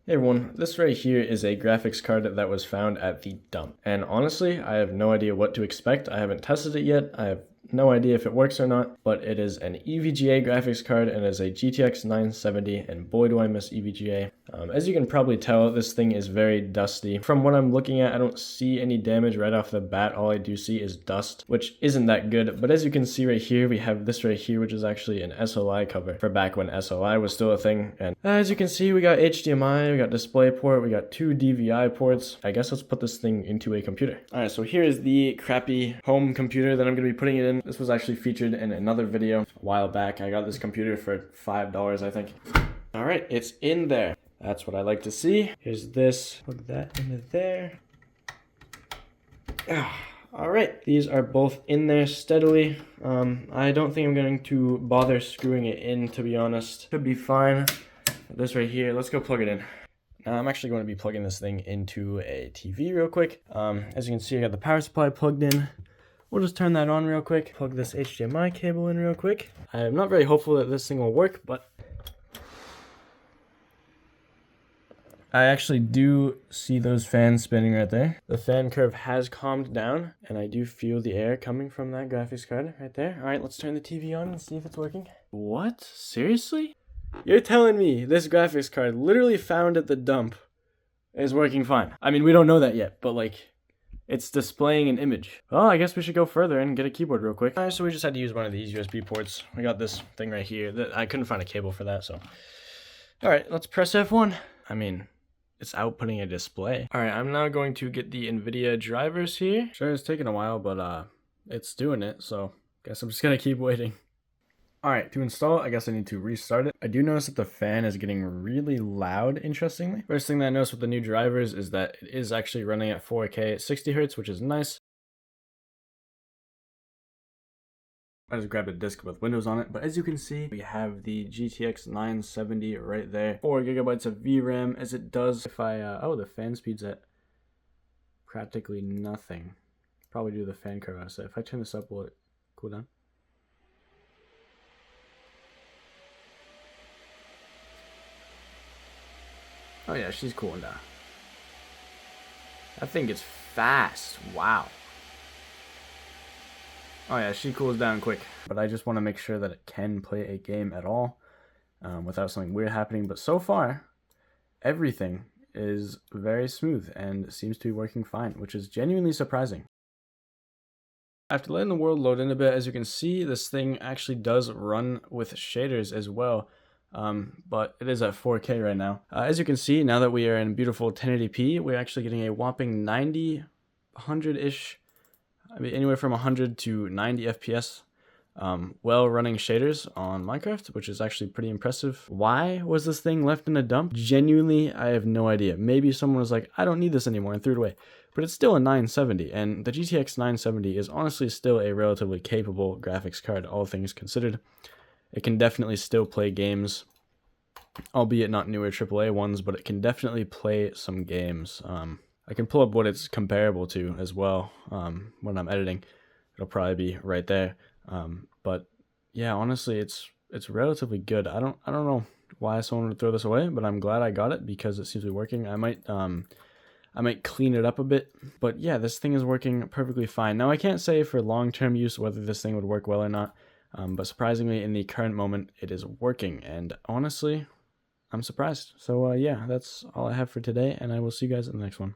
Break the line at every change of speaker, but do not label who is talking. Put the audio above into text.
Hey everyone, this right here is a graphics card that was found at the dump. And honestly, I have no idea what to expect. I haven't tested it yet. I have no idea if it works or not, but it is an EVGA graphics card and is a GTX 970, and boy do I miss EVGA. As you can probably tell, this thing is very dusty. From what I'm looking at, I don't see any damage right off the bat. All I do see is dust, which isn't that good. But as you can see right here, we have this right here, which is actually an SOI cover for back when SOI was still a thing. And as you can see, we got HDMI, we got DisplayPort, we got 2 DVI ports. I guess let's put this thing into a computer. All right, so here is the crappy home computer that I'm going to be putting it in. This was actually featured in another video a while back. I got this computer for $5, I think. All right, it's in there. That's what I like to see. Here's this. Plug that into there. All right, these are both in there steadily. I don't think I'm going to bother screwing it in, to be honest. Should be fine. This right here, let's go plug it in. Now I'm actually going to be plugging this thing into a TV real quick. As you can see, I got the power supply plugged in. We'll just turn that on real quick. Plug this HDMI cable in real quick. I'm not very hopeful that this thing will work, but I actually do see those fans spinning right there. The fan curve has calmed down, and I do feel the air coming from that graphics card right there. All right, let's turn the TV on and see if it's working. What? Seriously? You're telling me this graphics card, literally found at the dump, is working fine? I mean, we don't know that yet, but like, it's displaying an image. Well, I guess we should go further and get a keyboard real quick. All right, so we just had to use one of these USB ports. We got this thing right here. I couldn't find a cable for that, so. All right, let's press F1. I mean, it's outputting a display. All right, I'm now going to get the NVIDIA drivers here. Sure, it's taking a while, but it's doing it, so guess I'm just gonna keep waiting. All right, to install it, I guess I need to restart it. I do notice that the fan is getting really loud, interestingly. First thing that I noticed with the new drivers is that it is actually running at 4K at 60 Hertz, which is nice. I just grabbed a disk with Windows on it, but as you can see, we have the GTX 970 right there. 4 gigabytes of VRAM, as it does if I, oh, the fan speed's at practically nothing. Probably do the fan curve, so if I turn this up, will it cool down? Oh yeah, she's cooling down. I think it's fast. Wow. Oh yeah, she cools down quick. But I just want to make sure that it can play a game at all without something weird happening. But so far, everything is very smooth and seems to be working fine, which is genuinely surprising. After letting the world load in a bit, as you can see, this thing actually does run with shaders as well. But it is at 4K right now. As you can see, now that we are in beautiful 1080p, we're actually getting a whopping 90, 100-ish, I mean anywhere from 100 to 90 FPS. Well running shaders on Minecraft, which is actually pretty impressive. Why was this thing left in a dump? Genuinely, I have no idea. Maybe someone was like, I don't need this anymore, and threw it away. But it's still a 970, and the GTX 970 is honestly still a relatively capable graphics card, all things considered. It can definitely still play games, albeit not newer AAA ones, but it can definitely play some games. I can pull up what it's comparable to as well when I'm editing. It'll probably be right there. But yeah, honestly, it's relatively good. I don't know why someone would throw this away, but I'm glad I got it because it seems to be working. I might clean it up a bit, but yeah, this thing is working perfectly fine. Now I can't say for long-term use whether this thing would work well or not. But surprisingly, in the current moment, it is working, and honestly, I'm surprised. So yeah, that's all I have for today, and I will see you guys in the next one.